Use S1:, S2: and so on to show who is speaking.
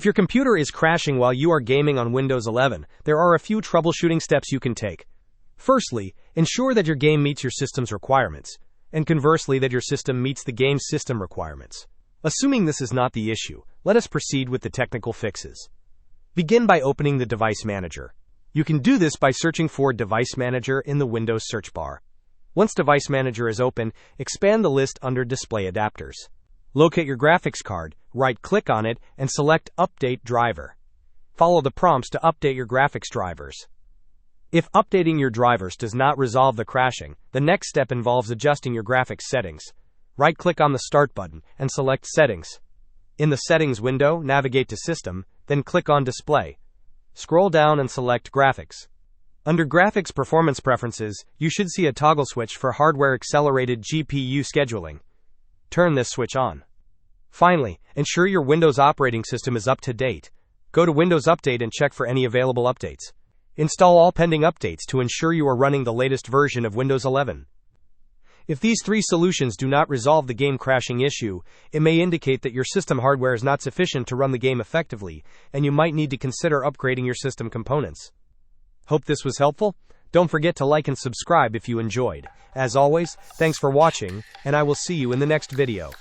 S1: If your computer is crashing while you are gaming on Windows 11, there are a few troubleshooting steps you can take. Firstly, ensure that your game meets your system's requirements, and conversely that your system meets the game's system requirements. Assuming this is not the issue, let us proceed with the technical fixes. Begin by opening the Device Manager. You can do this by searching for Device Manager in the Windows search bar. Once Device Manager is open, expand the list under Display Adapters. Locate your graphics card, right-click on it, and select Update Driver. Follow the prompts to update your graphics drivers. If updating your drivers does not resolve the crashing, the next step involves adjusting your graphics settings. Right-click on the Start button and select Settings. In the Settings window, navigate to System, then click on Display. Scroll down and select Graphics. Under Graphics Performance Preferences, you should see a toggle switch for hardware-accelerated GPU scheduling. Turn this switch on. Finally, ensure your Windows operating system is up to date. Go to Windows Update and check for any available updates. Install all pending updates to ensure you are running the latest version of Windows 11. If these three solutions do not resolve the game crashing issue, it may indicate that your system hardware is not sufficient to run the game effectively, and you might need to consider upgrading your system components. Hope this was helpful. Don't forget to like and subscribe if you enjoyed. As always, thanks for watching, and I will see you in the next video.